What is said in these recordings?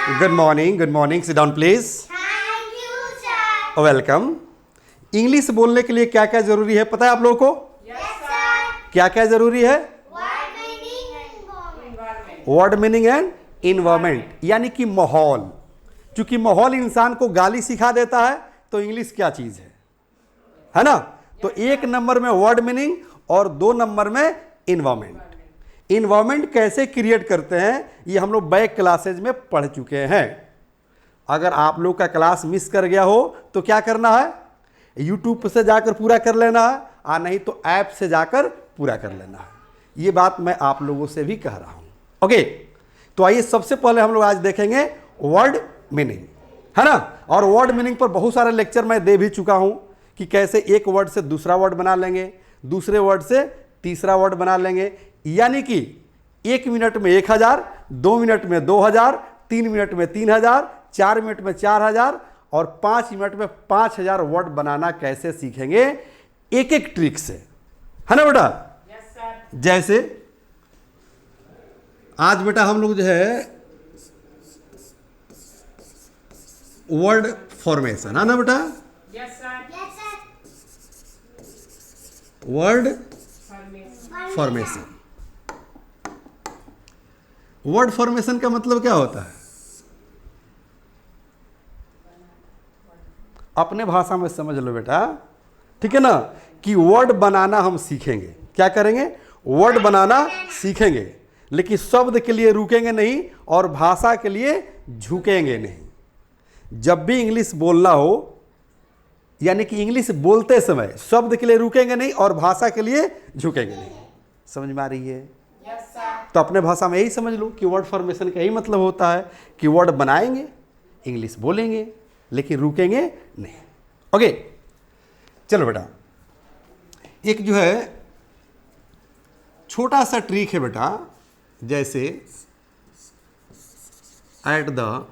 Good morning, good morning. Sit down, please. Thank you, sir. Welcome. English बोलने के लिए क्या क्या जरूरी है पता है आप लोगों को? Yes, sir. क्या क्या जरूरी है? Word meaning and environment. Word meaning and environment, यानी कि माहौल। क्योंकि माहौल इंसान को गाली सिखा देता है, तो इंग्लिश क्या चीज है ना? तो एक नंबर में वर्ड मीनिंग और 2 नंबर में इन्वायरमेंट। इन्वायरमेंट कैसे क्रिएट करते हैं ये हम लोग बैक क्लासेज में पढ़ चुके हैं। अगर आप लोग का क्लास मिस कर गया हो तो क्या करना है? यूट्यूब से जाकर पूरा कर लेना है, और नहीं तो ऐप से जाकर पूरा कर लेना है। ये बात मैं आप लोगों से भी कह रहा हूं। ओके, तो आइए सबसे पहले हम लोग आज देखेंगे वर्ड मीनिंग, है ना? और वर्ड मीनिंग पर बहुत सारे लेक्चर मैं दे भी चुका हूं कि कैसे एक वर्ड से दूसरा वर्ड बना लेंगे, दूसरे वर्ड से तीसरा वर्ड बना लेंगे, यानी कि 1 मिनट में 1000, 2 मिनट में 2000, 3 मिनट में 3000, 4 मिनट में 4000 और 5 मिनट में 5000 वर्ड बनाना कैसे सीखेंगे एक एक ट्रिक से, है ना बेटा? Yes sir. जैसे आज बेटा हम लोग जो है वर्ड फॉर्मेशन, है ना बेटा? Yes sir. Yes, sir. Word formation. Formation. Word formation का मतलब क्या होता है? अपने भाषा में समझ लो बेटा, ठीक है ना? कि वर्ड बनाना हम सीखेंगे। क्या करेंगे? वर्ड बनाना सीखेंगे, लेकिन शब्द के लिए रुकेंगे नहीं और भाषा के लिए झुकेंगे नहीं। जब भी इंग्लिश बोलना हो, यानी कि इंग्लिश बोलते समय शब्द के लिए रुकेंगे नहीं और भाषा के लिए झुकेंगे नहीं। समझ में आ रही है? Yes sir. तो अपने भाषा में यही समझ लो कि वर्ड फॉर्मेशन का यही मतलब होता है कि वर्ड बनाएंगे, इंग्लिश बोलेंगे, लेकिन रुकेंगे नहीं। ओके, चलो बेटा, एक जो है छोटा सा ट्रिक है बेटा, जैसे एट द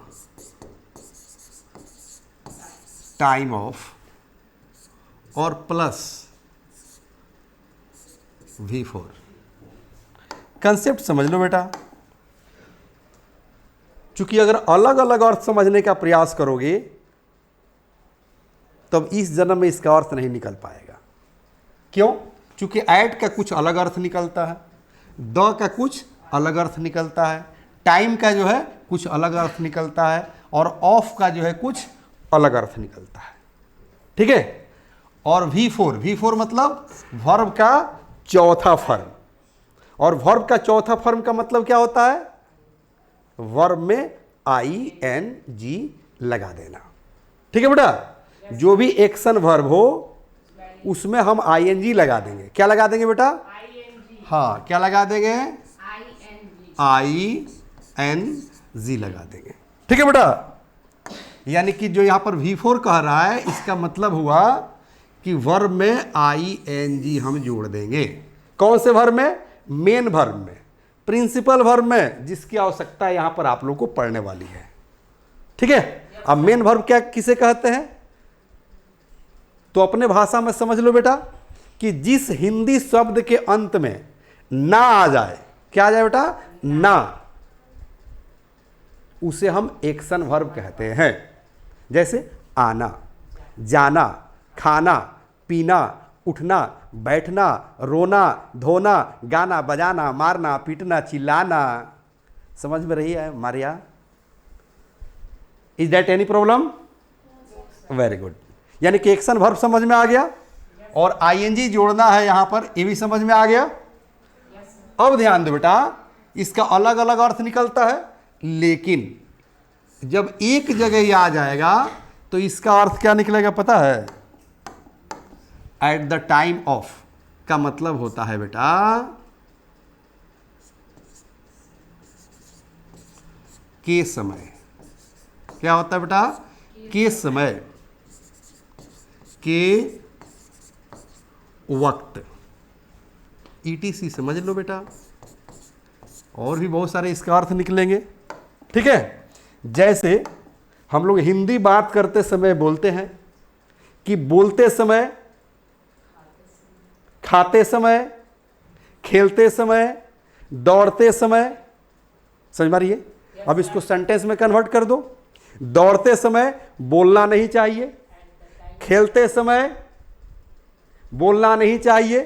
टाइम ऑफ और प्लस V4। कंसेप्ट समझ लो बेटा। चूंकि अगर अलग अलग अर्थ समझने का प्रयास करोगे तब इस जन्म में इसका अर्थ नहीं निकल पाएगा। क्यों? चूंकि ऐड का कुछ अलग अर्थ निकलता है, द का कुछ अलग अर्थ निकलता है, टाइम का जो है कुछ अलग अर्थ निकलता है, और ऑफ का जो है कुछ अलग अर्थ निकलता है। ठीक है? और V4 मतलब वर्ब का चौथा फॉर्म, और वर्ब का चौथा फॉर्म का मतलब क्या होता है? वर्ब में ING लगा देना। ठीक है बेटा? जो भी एक्शन वर्ब हो उसमें हम ING लगा देंगे। क्या लगा देंगे बेटा? ING। हाँ, क्या लगा देंगे? ING। ING लगा देंगे। ठीक है बेटा? यानी कि जो यहां पर V4 कह रहा है, इसका मतलब हुआ कि वर्ब में ING हम जोड़ देंगे। कौन से वर्ब में? मेन वर्ब में, प्रिंसिपल वर्ब में, जिसकी आवश्यकता यहां पर आप लोग को पढ़ने वाली है। ठीक है? अब मेन वर्ब क्या किसे कहते हैं? तो अपने भाषा में समझ लो बेटा कि जिस हिंदी शब्द के अंत में ना आ जाए, क्या आ जाए बेटा? ना, उसे हम एक्शन वर्ब कहते हैं। जैसे आना, जाना, खाना, पीना, उठना, बैठना, रोना, धोना, गाना, बजाना, मारना, पीटना, चिल्लाना। समझ में रही है Maria? Is that any problem? Very good. यानी कि एक्शन वर्ब समझ में आ गया, और ING जोड़ना है यहां पर, ये भी समझ में आ गया। अब ध्यान दो बेटा, इसका अलग अलग अर्थ निकलता है, लेकिन जब एक जगह ये आ जाएगा तो इसका अर्थ क्या निकलेगा पता है? एट द टाइम ऑफ का मतलब होता है बेटा के समय। क्या होता है बेटा? के समय, के वक्त, ETC समझ लो बेटा। और भी बहुत सारे इसका अर्थ निकलेंगे। ठीक है? जैसे हम लोग हिंदी बात करते समय बोलते हैं कि बोलते समय, खाते समय, खेलते समय, दौड़ते समय। समझ में आ रही है? अब इसको सेंटेंस में कन्वर्ट कर दो। दौड़ते समय बोलना नहीं चाहिए, खेलते समय बोलना नहीं चाहिए,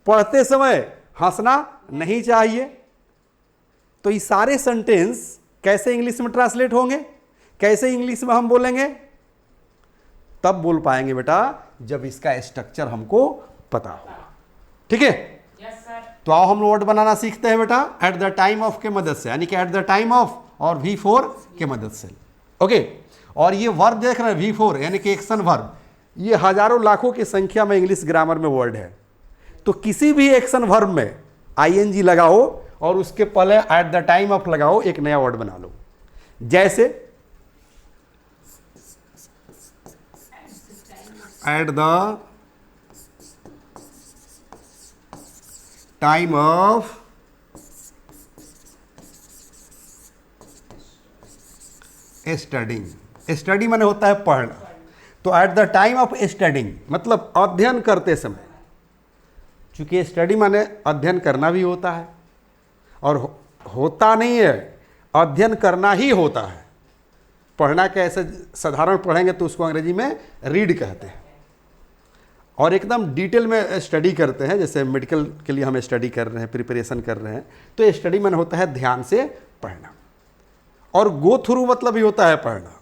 पढ़ते समय हंसना नहीं चाहिए। तो ये सारे सेंटेंस कैसे इंग्लिश में ट्रांसलेट होंगे, कैसे इंग्लिश में हम बोलेंगे? तब बोल पाएंगे बेटा जब इसका स्ट्रक्चर हमको पता होगा। ठीक है, Yes, sir. तो आओ हम वर्ड बनाना सीखते हैं बेटा एट द टाइम ऑफ के मदद से, यानी कि एट द टाइम ऑफ और V4 के मदद से। ओके, और ये वर्ब देख रहे हैं V4 यानी कि एक्शन वर्ब, ये हजारों लाखों की संख्या में इंग्लिश ग्रामर में वर्ड है। तो किसी भी एक्शन वर्ब में ING लगाओ और उसके पहले एट द टाइम ऑफ लगाओ, एक नया वर्ड बना लो। जैसे eight the time of studying, study माने होता है पढ़ना, तो eight the time of studying मतलब अध्ययन करते समय। चूंकि स्टडी माने अध्ययन करना भी होता है और होता नहीं है, अध्ययन करना ही होता है। पढ़ना कैसे साधारण पढ़ेंगे तो उसको अंग्रेजी में रीड कहते हैं, और एकदम डिटेल में स्टडी करते हैं। जैसे मेडिकल के लिए हम स्टडी कर रहे हैं, प्रिपरेशन कर रहे हैं, तो स्टडी माने होता है ध्यान से पढ़ना। और गो थ्रू मतलब भी होता है पढ़ना।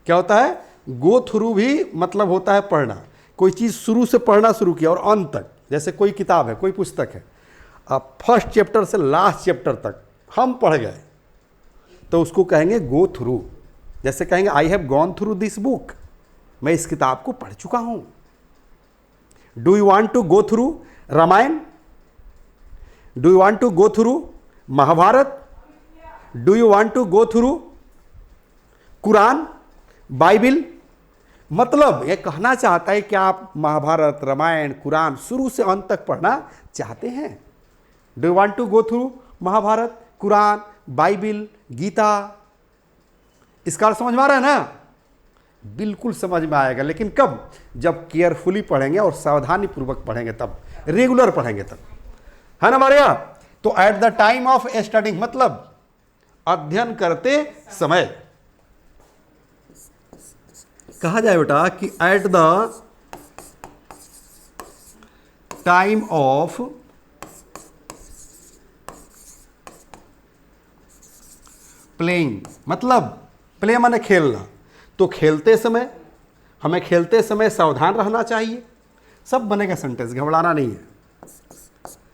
क्या होता है? गो थ्रू भी मतलब होता है पढ़ना। कोई चीज़ शुरू से पढ़ना शुरू किया और अंत तक, जैसे कोई किताब है, कोई पुस्तक है, अब फर्स्ट चैप्टर से लास्ट चैप्टर तक हम पढ़ गए तो उसको कहेंगे गो थ्रू। जैसे कहेंगे I have gone through this book, मैं इस किताब को पढ़ चुका हूं। Do you want to go through Ramayan? Do you want to go through Mahabharat? Do you want to go through Quran, Bible? मतलब ये कहना चाहता है कि आप महाभारत, रामायण, कुरान शुरू से अंत तक पढ़ना चाहते हैं। Do you want to go through Mahabharat, Quran, Bible, Gita? इसका अर्थ समझ में आ रहा है ना? बिल्कुल समझ में आएगा, लेकिन कब? जब केयरफुली पढ़ेंगे और सावधानी पूर्वक पढ़ेंगे, तब रेगुलर पढ़ेंगे तब, है ना हमारे यहाँ? तो eight the time of studying मतलब अध्ययन करते समय। कहा जाए बेटा कि eight the time of playing मतलब प्ले माने खेलना, तो खेलते समय, हमें खेलते समय सावधान रहना चाहिए। सब बनेगा सेंटेंस, घबराना नहीं है।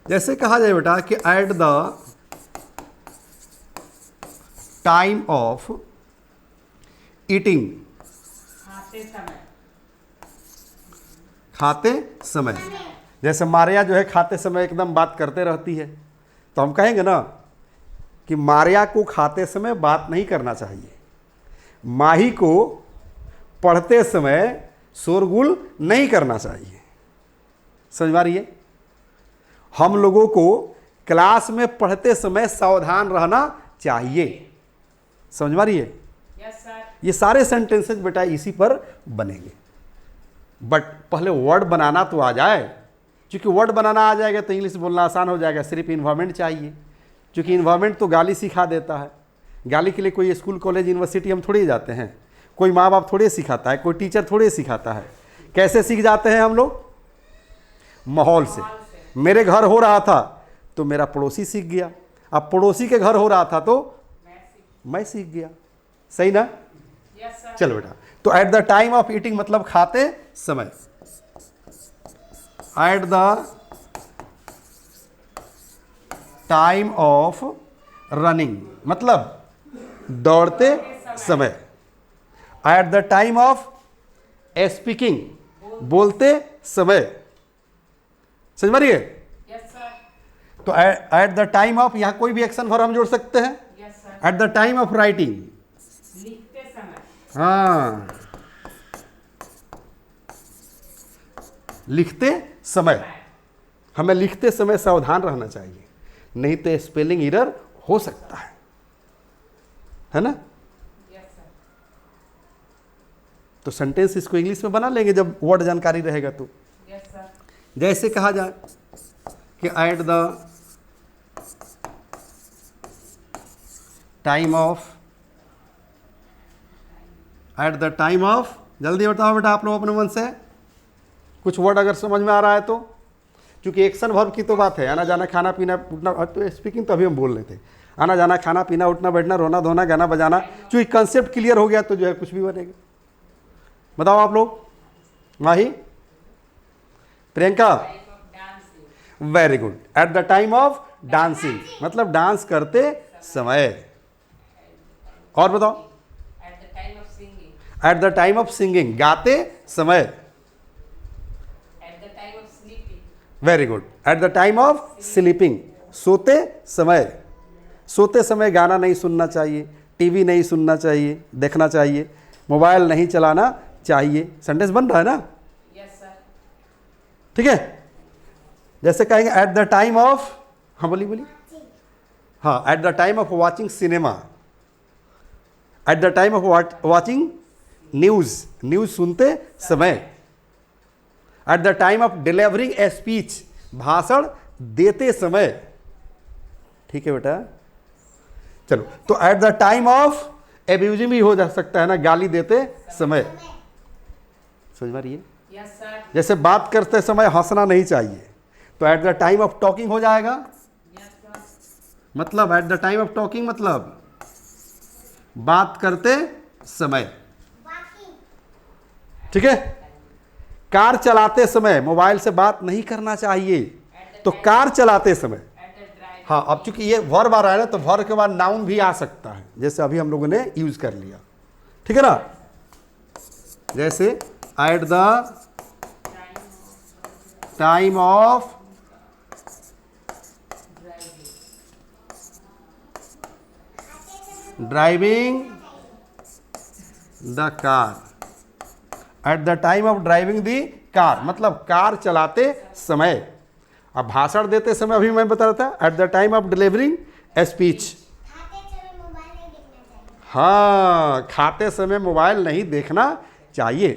जैसे कहा जाए बेटा कि eight the time of eating, खाते समय। खाते समय। जैसे मारिया जो है खाते समय एकदम बात करते रहती है, तो हम कहेंगे ना कि मारिया को खाते समय बात नहीं करना चाहिए। माही को पढ़ते समय शोरगुल नहीं करना चाहिए। समझ में आ रही है? हम लोगों को क्लास में पढ़ते समय सावधान रहना चाहिए। समझ में आ रही है? Yes, sir. ये सारे सेंटेंसेस बेटा इसी पर बनेंगे, बट पहले वर्ड बनाना तो आ जाए। क्योंकि वर्ड बनाना आ जाएगा तो इंग्लिश बोलना आसान हो जाएगा। सिर्फ इन्वायरमेंट चाहिए, क्योंकि इन्वायरमेंट तो गाली सिखा देता है। गाली के लिए कोई स्कूल, कॉलेज, यूनिवर्सिटी हम थोड़े जाते हैं, कोई माँ बाप थोड़े सिखाता है, कोई टीचर थोड़े सिखाता है। कैसे सीख जाते हैं हम लोग? माहौल से। मेरे घर हो रहा था तो मेरा पड़ोसी सीख गया, अब पड़ोसी के घर हो रहा था तो मैं सीख गया। सही ना? Yes, sir. चलो बेटा, तो eight the time of eating मतलब खाते समय। Eight the time of running मतलब दौड़ते समय। Eight the time of speaking बोलते समय। समझ में आ रही है? Yes, sir. तो एट द टाइम ऑफ, यहां कोई भी एक्शन वर्ब हम जोड़ सकते हैं। Yes, sir. Eight the time of writing, लिखते समय। हाँ, लिखते समय। हमें लिखते समय सावधान रहना चाहिए, नहीं तो स्पेलिंग एरर हो सकता है ना? Yes, sir. तो सेंटेंस इसको इंग्लिश में बना लेंगे जब वर्ड जानकारी रहेगा तो। Yes, sir. जैसे कहा जाए कि eight the time of, eight the time of, जल्दी बताओ बेटा आप लोग अपने मन से, कुछ वर्ड अगर समझ में आ रहा है तो, क्योंकि एक्शन वर्ब की तो बात है, आना जाना खाना पीना उठना, तो स्पीकिंग तो अभी हम बोल रहे थे, आना जाना खाना पीना उठना बैठना रोना धोना गाना बजाना, क्योंकि कंसेप्ट क्लियर हो गया तो जो है कुछ भी बनेगा। बताओ आप लोग, Mahi, Priyanka, very good, at the time of dancing, मतलब डांस करते समय। और बताओ, At the time of singing. At the time of singing, गाते समय। At the time of sleeping. Very good, at the time of sleeping, सोते समय। सोते समय गाना नहीं सुनना चाहिए, टीवी नहीं सुनना चाहिए, देखना चाहिए, मोबाइल नहीं चलाना चाहिए। सेंटेंस बन रहा है ना? Yes, sir. ठीक है, जैसे कहेंगे एट द टाइम ऑफ, हाँ बोली बोली, हाँ, at the time of watching cinema, eight the time of watching news, news सुनते समय, eight the time of delivering a speech, भाषण देते समय। ठीक है बेटा, चलो, तो eight the time of abusing भी हो जा सकता है ना, गाली देते समय। समझ में आ रही है? Yes, sir. जैसे बात करते समय हंसना नहीं चाहिए, तो eight the time of talking हो जाएगा। Yes, sir. मतलब eight the time of talking मतलब बात करते समय। Walking. ठीक है, कार चलाते समय मोबाइल से बात नहीं करना चाहिए, तो कार चलाते समय। At the drive. हाँ, अब चूंकि ये वर्ब आ रहा है ना, तो वर्ब के बाद नाउन भी आ सकता है, जैसे अभी हम लोगों ने यूज कर लिया। ठीक है ना, जैसे eight the time of driving the car, eight the time of driving the car मतलब कार चलाते समय। अब भाषण देते समय अभी मैं बता रहा था, eight the time of delivering a speech. खाते समय मोबाइल नहीं देखना चाहिए। हाँ, खाते समय मोबाइल नहीं देखना चाहिए।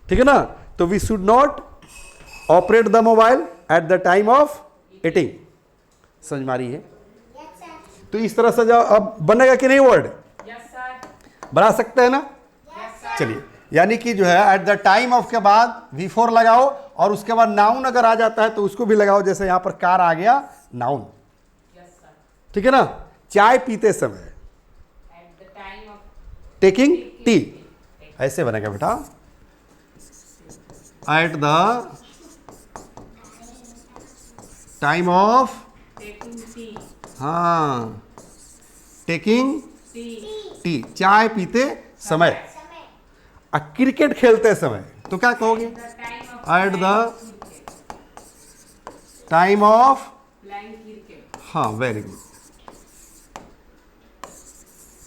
ठीक है ना, तो we should not operate the mobile at the time of eating. समझ मारी है? Yes, sir. तो इस तरह से जो अब बनेगा कि नहीं वर्ड, Yes, sir. बना सकते हैं ना? Yes, sir. चलिए, यानी कि जो है एट द टाइम ऑफ के बाद V4 लगाओ, और उसके बाद नाउन अगर आ जाता है तो उसको भी लगाओ, जैसे यहां पर कार आ गया नाउन। Yes, sir. ठीक है ना, चाय पीते समय, At the time of taking tea, ऐसे बनेगा बेटा, at the time of, taking tea. हाँ, टेकिंग Tea. टी, चाय पीते समय। समय। क्रिकेट खेलते समय तो क्या कहोगे, The time of at the cricket. Time of, Playing cricket. हाँ very good,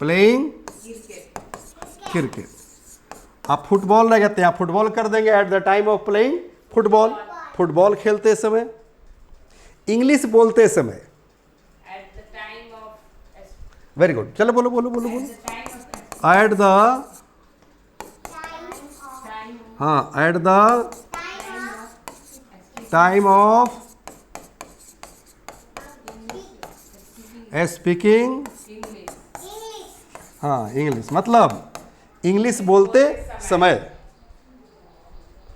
playing Cricket. Cricket. आप फुटबॉल रह जाते हैं, आप फुटबॉल कर देंगे eight the time of playing football, football खेलते समय। इंग्लिश बोलते समय, At the time of very good, चलो बोलो बोलो बोलो बोलो, the time of at the, time हाँ, at the time of speaking, English. हाँ इंग्लिश, मतलब इंग्लिश बोलते समय,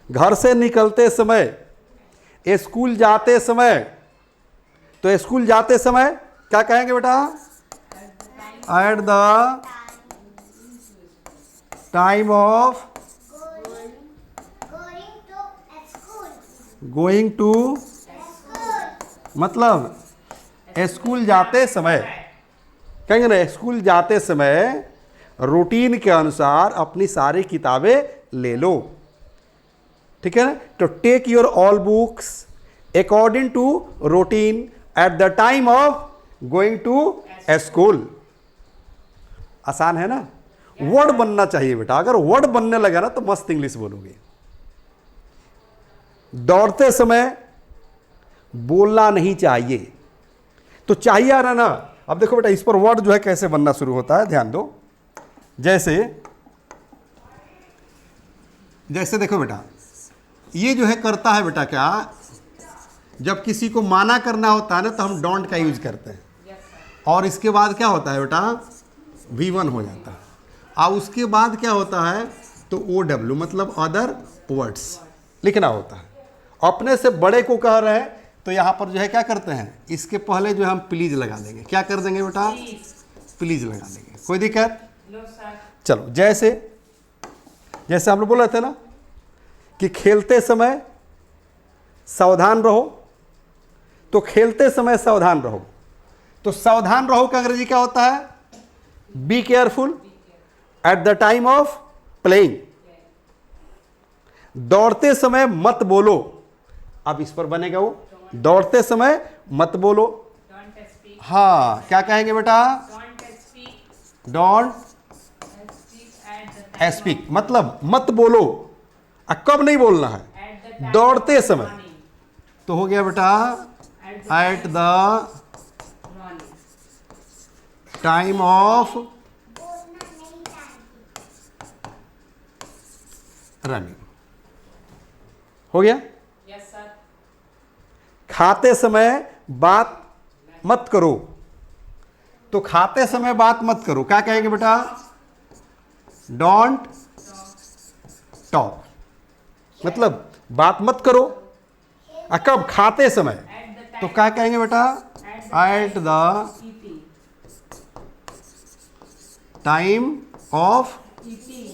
घर से निकलते समय, स्कूल जाते समय। तो स्कूल जाते समय क्या कहेंगे बेटा, at the time of Going to school. Going to, School. मतलब स्कूल जाते समय। कहेंगे ना, स्कूल जाते समय रूटीन के अनुसार अपनी सारी किताबें ले लो। ठीक है ना, तो take your all books according to routine at the time of going to school. आसान है ना, वर्ड बनना चाहिए बेटा, अगर वर्ड बनने लगा ना तो मस्त इंग्लिश बोलोगे। दौड़ते समय बोलना नहीं चाहिए, तो चाहिए आ रहा ना। अब देखो बेटा, इस पर वर्ड जो है कैसे बनना शुरू होता है, ध्यान दो। जैसे जैसे देखो बेटा, ये जो है करता है बेटा क्या, जब किसी को माना करना होता है ना तो हम डोंट का यूज करते हैं, और इसके बाद क्या होता है बेटा, V1 हो जाता है। अब उसके बाद क्या होता है, तो OW मतलब अदर वर्ड्स लिखना होता है। अपने से बड़े को कह रहे हैं तो यहाँ पर जो है क्या करते हैं, इसके पहले जो है हम प्लीज लगा देंगे। क्या कर देंगे बेटा, प्लीज लगा देंगे, कोई दिक्कत। No sir. चलो, जैसे जैसे हम लोग बोल रहे थे ना कि खेलते समय सावधान रहो, तो खेलते समय सावधान रहो, तो सावधान रहो का अंग्रेजी क्या होता है, be careful eight the time of playing. दौड़ते समय मत बोलो, अब इस पर बनेगा वो, दौड़ते समय मत बोलो। Don't speak. हाँ, क्या कहेंगे बेटा, don't speak. Don't at the speak मतलब मत बोलो। कब नहीं बोलना है, एट द दौड़ते समय। तो हो गया बेटा at the morning. Time of बोलना नहीं चाहिए। रनिंग। हो गया। Yes sir. खाते समय बात मत करो, तो खाते समय बात मत करो, क्या कहेंगे बेटा, डोंट टॉक मतलब बात मत करो। कब, खाते समय, एट द तो क्या कहेंगे बेटा, at the eating. Time of eating.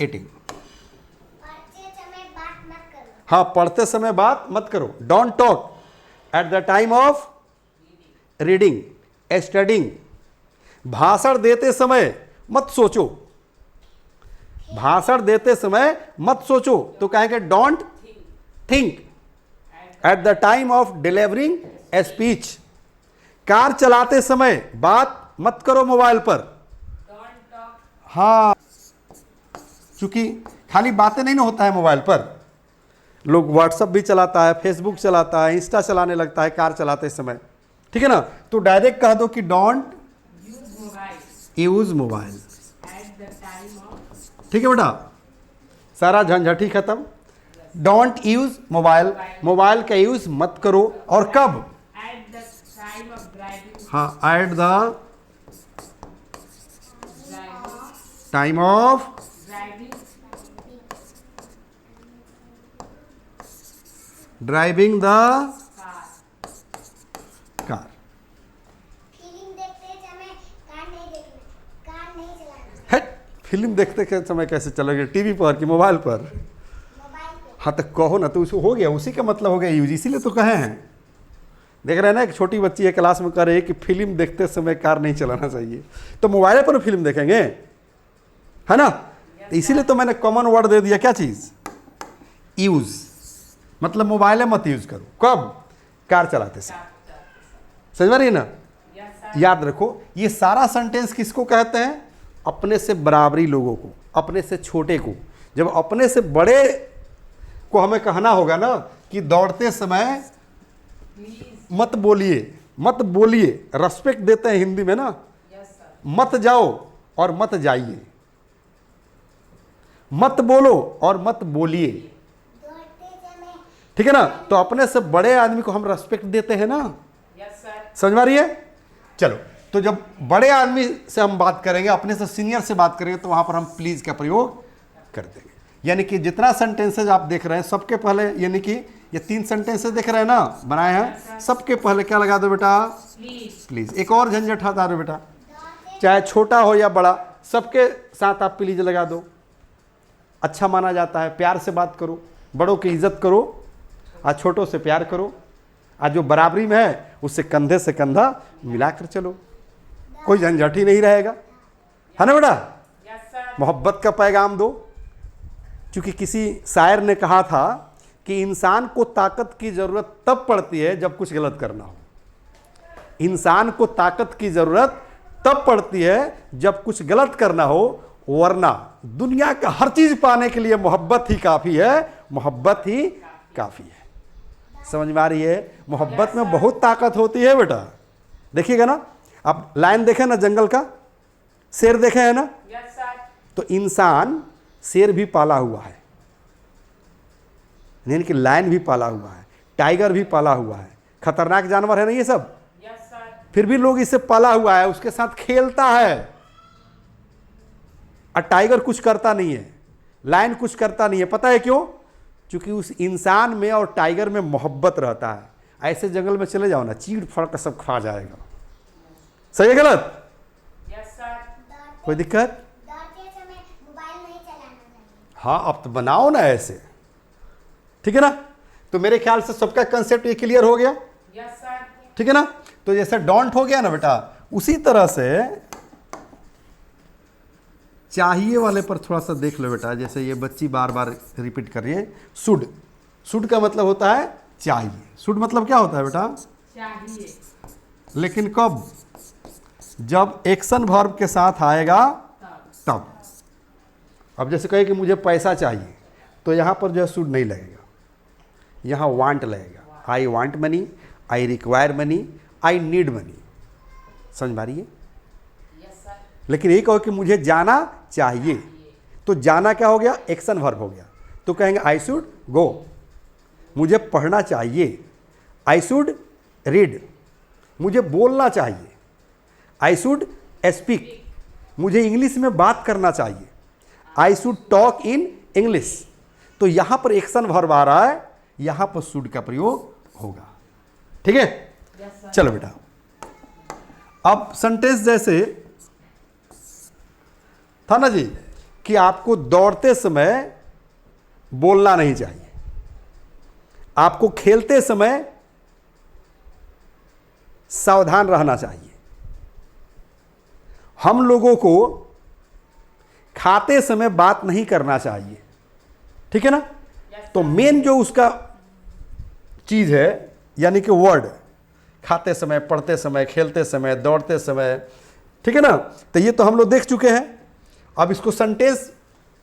Eating. पढ़ते समय बात मत करो। हाँ, पढ़ते समय बात मत करो, don't talk at the time of reading, studying. भाषण देते समय मत सोचो, भाषण देते समय मत सोचो, तो कहेंगे don't think eight the time of delivering a speech. Car चलाते समय बात मत करो मोबाइल पर। Don't talk. हाँ, क्योंकि खाली बातें नहीं ना होता है मोबाइल पर, लोग व्हाट्सअप भी चलाता है, फेसबुक चलाता है, इंस्टा चलाने लगता है कार चलाते समय, ठीक है ना। तो डायरेक्ट कह दो कि don't use mobile use mobile, at the time of. ठीक है बेटा, सारा झंझट ही खत्म। डोंट यूज मोबाइल, मोबाइल का यूज मत करो, और कब, at the time of driving. हाँ, at the driving. Time of driving. Driving the car. Car. फिल्म देखते समय कार नहीं देखना, कार नहीं चलाना। है, फिल्म देखते के समय कैसे चलोगे, टीवी पर कि मोबाइल पर। मोबाइल पे हाँ, तो कहो ना, तो उसको हो गया, उसी का मतलब हो गया यूज, इसीलिए तो कहे हैं। देख रहे हैं ना, एक छोटी बच्ची है क्लास में कह रही है कि फिल्म देखते समय कार नहीं चलाना चाहिए, तो मोबाइल पर फिल्म देखेंगे, है ना। तो इसीलिए तो मैंने कॉमन वर्ड दे दिया, क्या चीज़, यूज, मतलब मोबाइल मत यूज करो, कब, कार चलाते समय। समझ में रही है ना। Yes sir. याद रखो, ये सारा सेंटेंस किसको कहते हैं, अपने से बराबरी लोगों को, अपने से छोटे को। जब अपने से बड़े को हमें कहना होगा ना कि दौड़ते समय प्लीज। मत बोलिए, मत बोलिए, रेस्पेक्ट देते हैं हिंदी में ना, यस सर। मत जाओ और मत जाइए, मत बोलो और मत बोलिए, दौड़ते समय ठीक है ना। तो अपने से बड़े आदमी को हम रेस्पेक्ट देते हैं ना, यस सर। समझ में आ रही है। चलो, तो जब बड़े आदमी से हम बात करेंगे, अपने से सीनियर से बात करेंगे, तो वहां पर हम प्लीज का प्रयोग कर देंगे। यानी कि जितना सेंटेंसेज आप देख रहे हैं, सबके पहले, यानी कि ये 3 सेंटेंसेज देख रहे हैं ना बनाए हैं, सबके पहले क्या लगा दो बेटा, प्लीज। प्लीज। एक और झंझट हटा दो बेटा, दौड़ते चाहे छोटा हो या बड़ा, सबके साथ आप प्लीज लगा दो। अच्छा माना जाता है, प्यार से बात करो, बड़ों की इज्जत करो, आज छोटों से प्यार करो, आज जो बराबरी में है उससे कंधे से कंधा मिलाकर चलो, कोई झंझट ही नहीं रहेगा, है ना बेटा। Yes sir. मोहब्बत का पैगाम दो, क्योंकि किसी शायर ने कहा था कि इंसान को ताकत की ज़रूरत तब पड़ती है जब कुछ गलत करना हो। इंसान को ताकत की ज़रूरत तब पड़ती है जब कुछ गलत करना हो, वरना दुनिया का हर चीज़ पाने के लिए मोहब्बत ही काफ़ी है, मोहब्बत ही काफ़ी है। समझ में आ रही है। मोहब्बत में बहुत ताकत होती है बेटा। देखिएगा ना, आप लाइन देखें ना, जंगल का शेर देखे हैं ना, यस सर। तो इंसान शेर भी पाला हुआ है, यानी कि लायन भी पाला हुआ है, टाइगर भी पाला हुआ है, खतरनाक जानवर है ना ये सब, Yes, sir. फिर भी लोग इससे पला हुआ है, उसके साथ खेलता है। और टाइगर कुछ करता नहीं है, लायन कुछ करता नहीं है, पता है क्यों? क्योंकि उस इंसान में और टाइगर में मोहब्बत रहता है। ऐसे जंगल में चले जाओ ना, चीड़ फाड़ कर सब खा जाएगा। सही है गलत? Yes, sir. कोई दिक्कत? दौड़ते समय मोबाइल नहीं चलाना चाहिए। हाँ, अब तो बनाओ ना ऐसे, ठीक है ना? तो मेरे ख्याल से सबका कंसेप्ट ये क्लियर हो गया, Yes, sir. ठीक है ना? तो जैसे डोंट हो गया ना बेटा, उसी तरह से चाहिए वाले पर थोड़ा सा देख लो बेटा। जैसे ये बच्ची बार बार रिपीट कर रही है, शुड। शुड का मतलब होता है चाहिए। शुड मतलब क्या होता है बेटा? चाहिए। लेकिन कब? जब एक्शन वर्ब के साथ आएगा तब। अब जैसे कहे कि मुझे पैसा चाहिए, तो यहाँ पर जो है शुड नहीं लगेगा, यहाँ वांट लगेगा। I want money, I require money, I need money. समझ पा रही है? Yes, sir. लेकिन ये कहो कि मुझे जाना चाहिए, तो जाना क्या हो गया? एक्शन वर्ब हो गया। तो कहेंगे आई शुड गो। मुझे पढ़ना चाहिए, आई शुड रीड। मुझे बोलना चाहिए, आई शुड स्पीक। मुझे इंग्लिश में बात करना चाहिए, I should talk in English. तो यहाँ पर एक्शन वर्ब आ रहा है, यहाँ पर शुड का प्रयोग होगा, ठीक है? Yes, sir. चलो बेटा, अब सेंटेंस जैसे था ना जी कि आपको दौड़ते समय बोलना नहीं चाहिए, आपको खेलते समय सावधान रहना चाहिए, हम लोगों को खाते समय बात नहीं करना चाहिए, ठीक है ना? तो मेन जो उसका चीज है, यानी कि वर्ड, खाते समय, पढ़ते समय, खेलते समय, दौड़ते समय, ठीक है ना? तो ये तो हम लोग देख चुके हैं। अब इसको सेंटेंस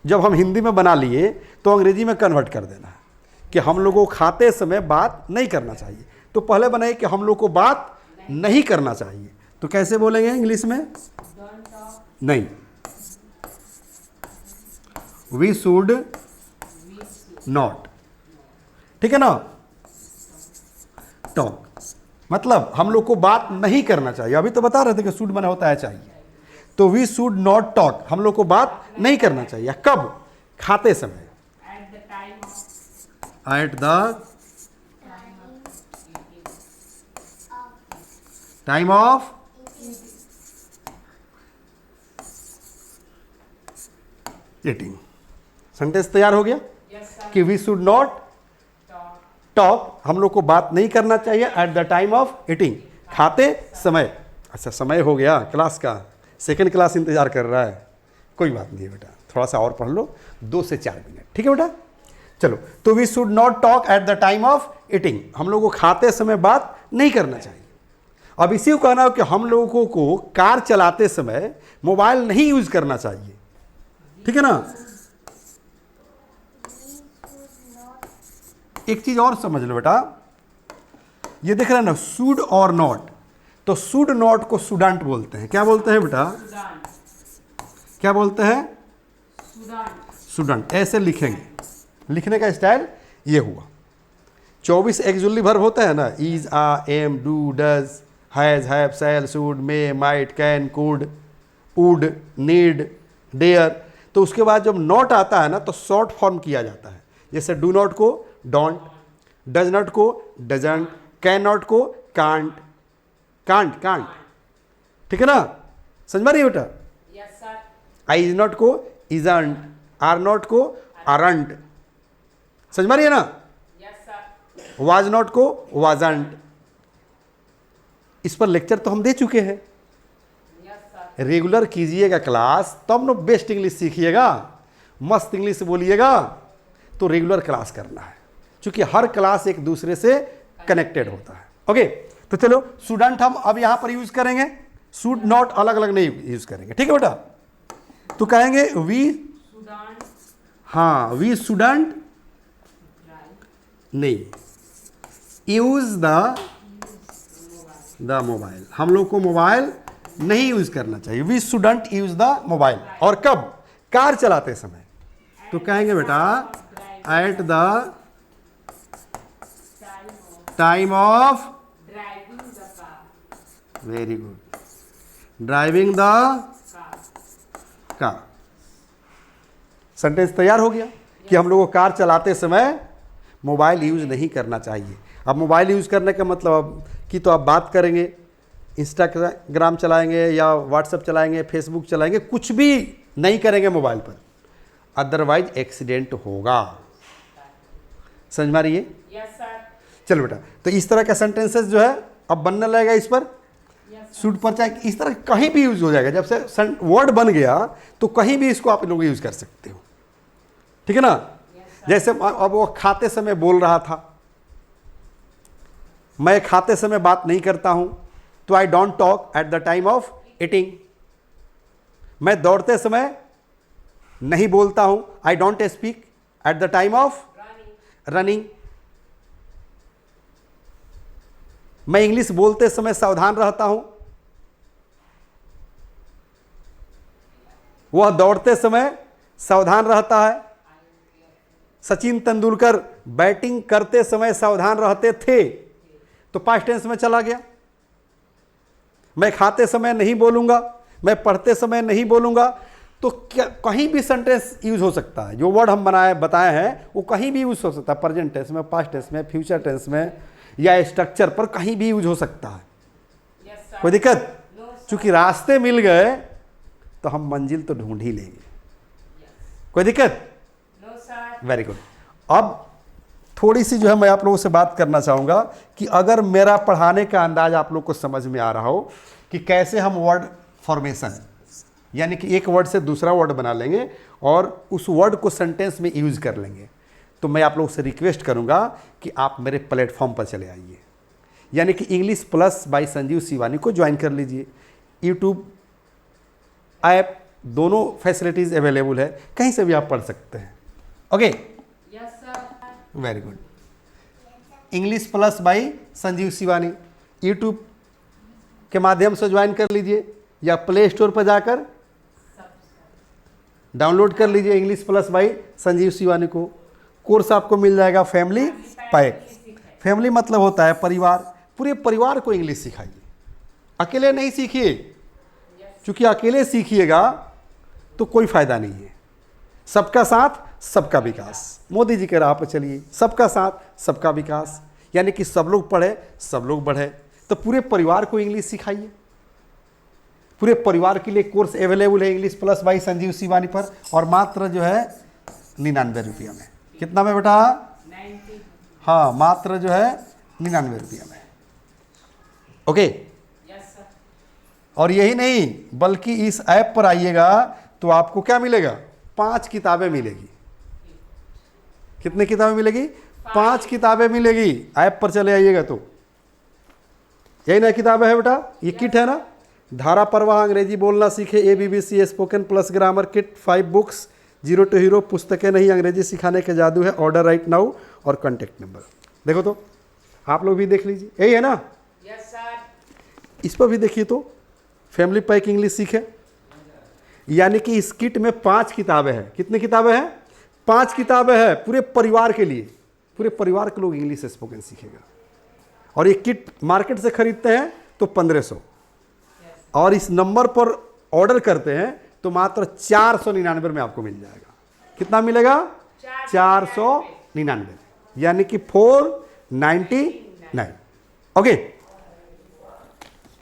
जब हम हिंदी में बना लिए तो अंग्रेजी में कन्वर्ट कर देना है कि हम लोगों को खाते समय बात नहीं करना चाहिए। तो पहले बनाए कि हम लोग को बात नहीं करना चाहिए, तो कैसे बोलेंगे इंग्लिश में? Don't talk. नहीं, वी शुड नॉट, ठीक है ना? टॉक मतलब हम लोग को बात नहीं करना चाहिए। अभी तो बता रहे थे कि शुड बना होता है चाहिए, तो वी शुड नॉट टॉक, हम लोग को बात नहीं करना चाहिए। कब? खाते समय, At the time of at the time of eating. Sentence तैयार हो गया Yes, sir. कि we should not Talk. Talk, हम लोग को बात नहीं करना चाहिए at the time of eating, खाते समय। अच्छा, समय हो गया क्लास का, सेकंड क्लास इंतजार कर रहा है। कोई बात नहीं है बेटा, थोड़ा सा और पढ़ लो, 2 से 4 मिनट, ठीक है बेटा? चलो, तो we should not talk at the time of eating, हम लोग को खाते समय बात नहीं करना चाहिए। अब इसी को कहना हो कि हम लोगों को कार चलाते समय मोबाइल नहीं यूज करना चाहिए, ठीक है ना? एक चीज और समझ लो बेटा, ये देख रहे हैं ना, शुड और नॉट, तो शुड नॉट को शुडंट बोलते हैं। क्या बोलते हैं बेटा? Sudan. क्या बोलते हैं? Sudan. शुडंट। ऐसे लिखेंगे, लिखने का स्टाइल ये हुआ। 24 एक्जुअली वर्ब होता है ना, is, are, am, do, does, has, have, shall, should, may, might, can, could, would, need, dare. तो उसके बाद जब नॉट आता है ना तो शॉर्ट फॉर्म किया जाता है। जैसे डू नॉट को डोंट, डज नॉट को डजंट, कैन नॉट को कांट, कांट कांट, ठीक है ना? समझ में रही है बेटा? Yes, sir. I is not को इजंट, आर नॉट को आरंट, समझ में रही है ना? Yes, sir. वाज नॉट को वाजंट। इस पर लेक्चर तो हम दे चुके हैं। Yes, sir. रेगुलर कीजिएगा क्लास, तब ना बेस्ट इंग्लिश सीखिएगा, मस्त इंग्लिश बोलिएगा। तो रेगुलर क्लास करना है, क्योंकि हर क्लास एक दूसरे से कनेक्टेड होता है। ओके, तो चलो, स्टूडेंट हम अब यहां पर यूज करेंगे, शुड नॉट अलग अलग नहीं यूज करेंगे, ठीक है बेटा? तो कहेंगे वी, Sudan. हाँ, वी स्टूडेंट Right. नहीं, यूज द मोबाइल, हम लोग को मोबाइल नहीं यूज करना चाहिए। We shouldn't use the mobile. और कब? कार चलाते समय। तो कहेंगे बेटा at the Time of time of very good. Driving the car. Sentence तैयार हो गया कि हम लोगों को कार चलाते समय मोबाइल यूज़ नहीं करना चाहिए। अब मोबाइल यूज़ करने का मतलब कि तो आप बात करेंगे, इंस्टाग्राम चलाएंगे या व्हाट्सएप चलाएंगे, फेसबुक चलाएंगे, कुछ भी नहीं करेंगे मोबाइल पर, अदरवाइज एक्सीडेंट होगा। समझ में आ रही है? Yes, sir. चलो बेटा, तो इस तरह का सेंटेंसेस जो है अब बनने लगेगा इस पर, सूट पर, चाहे इस तरह कहीं भी यूज हो जाएगा। जब से वर्ड बन गया तो कहीं भी इसको आप लोग यूज कर सकते हो, ठीक है ना? जैसे अब वो खाते समय बोल रहा था, मैं खाते समय बात नहीं करता हूं, तो I don't talk at the time of eating. मैं दौड़ते समय नहीं बोलता हूं, I don't speak at the time of running. मैं इंग्लिश बोलते समय सावधान रहता हूं, वह दौड़ते समय सावधान रहता है। सचिन तेंदुलकर बैटिंग करते समय सावधान रहते थे, तो पास्ट टेंस में चला गया। मैं खाते समय नहीं बोलूंगा, मैं पढ़ते समय नहीं बोलूंगा, तो क्या कहीं भी सेंटेंस यूज हो सकता है। जो वर्ड हम बताए हैं वो कहीं भी यूज हो सकता है, प्रेजेंट टेंस में, पास्ट टेंस में, फ्यूचर टेंस में, या स्ट्रक्चर पर कहीं भी यूज हो सकता है। Yes, sir. कोई दिक्कत? No, sir. चूंकि रास्ते मिल गए तो हम मंजिल तो ढूंढ ही लेंगे। Yes. कोई दिक्कत? No, sir. Very good. अब थोड़ी सी जो है मैं आप लोगों से बात करना चाहूँगा कि अगर मेरा पढ़ाने का अंदाज आप लोग को समझ में आ रहा हो कि कैसे हम वर्ड फॉर्मेशन, यानी कि एक वर्ड से दूसरा वर्ड बना लेंगे और उस वर्ड को सेंटेंस में यूज कर लेंगे, तो मैं आप लोगों से रिक्वेस्ट करूँगा कि आप मेरे प्लेटफॉर्म पर चले आइए, यानी कि English plus by Sanjeev Shivani को ज्वाइन कर लीजिए। यूट्यूब ऐप दोनों फैसिलिटीज़ अवेलेबल है, कहीं से भी आप पढ़ सकते हैं। Okay, Yes, sir. Very good. English plus by Sanjeev Shivani YouTube के माध्यम से ज्वाइन कर लीजिए या प्ले स्टोर पर जाकर डाउनलोड कर लीजिए English plus by Sanjeev Shivani को। कोर्स आपको मिल जाएगा फैमिली पैक। फैमिली मतलब होता है परिवार, पूरे परिवार को इंग्लिश सिखाइए, अकेले नहीं सीखिए, क्योंकि अकेले सीखिएगा तो कोई फायदा नहीं है। सबका साथ सबका विकास, मोदी जी के राह पर चलिए, सबका साथ सबका विकास, यानी कि सब लोग पढ़े सब लोग बढ़े। तो पूरे परिवार को इंग्लिश सिखाइए। पूरे परिवार के लिए कोर्स अवेलेबल है English plus by Sanjeev Shivani पर, और मात्र जो है 99 रुपया में। कितना में बेटा? 90. हाँ, मात्र जो है 99 रुपया में। Okay, Yes, sir. और यही नहीं बल्कि इस ऐप पर आइएगा तो आपको क्या मिलेगा? 5 किताबें मिलेगी। कितनी किताबें मिलेगी? 5 किताबें मिलेगी। ऐप पर चले आइएगा तो यही ना किताबें है बेटा, ये किट है ना, धारा प्रवाह, अंग्रेजी बोलना सीखे, ABBC spoken plus grammar kit, 5 books, 0 to hero, पुस्तकें नहीं अंग्रेजी सिखाने के जादू है, ऑर्डर राइट नाउ, और कॉन्टेक्ट नंबर। देखो तो आप लोग भी देख लीजिए, यही है ना? Yes, sir. इस पर भी देखिए तो फैमिली पैक इंग्लिश सीखे, यानी कि इस किट में 5 किताबें हैं। कितनी किताबें हैं? 5 किताबें हैं पूरे परिवार के लिए। पूरे परिवार के लोग इंग्लिश स्पोकन सीखेगा। और ये किट मार्केट से खरीदते हैं तो 1500, और इस नंबर पर ऑर्डर करते हैं तो मात्र 499 में आपको मिल जाएगा। कितना मिलेगा? 499, यानी कि 499। ओके,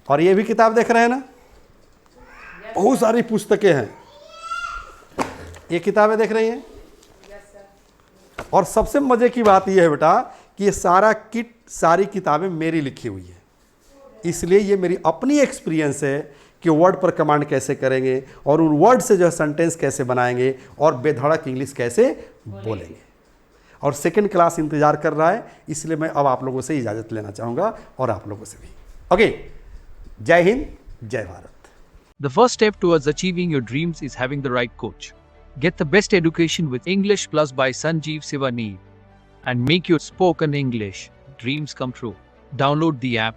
और ये भी किताब देख रहे हैं ना, बहुत सारी पुस्तकें हैं, ये किताबें देख रही हैं। Yes, sir. और सबसे मजे की बात यह है बेटा कि ये सारा किट, सारी किताबें मेरी लिखी हुई है, इसलिए ये मेरी अपनी एक्सपीरियंस है कि वर्ड पर कमांड कैसे करेंगे और उन वर्ड से जो है सेंटेंस कैसे बनाएंगे और बेधड़क इंग्लिश कैसे बोलेंगे। और सेकंड क्लास इंतजार कर रहा है, इसलिए मैं अब आप लोगों से इजाज़त लेना चाहूँगा और आप लोगों से भी। ओके, जय हिंद, जय Bharat. The first step towards achieving your dreams is having the right coach. Get the best education with English Plus by Sanjeev Sivaneer and make your spoken English dreams come true. Download the app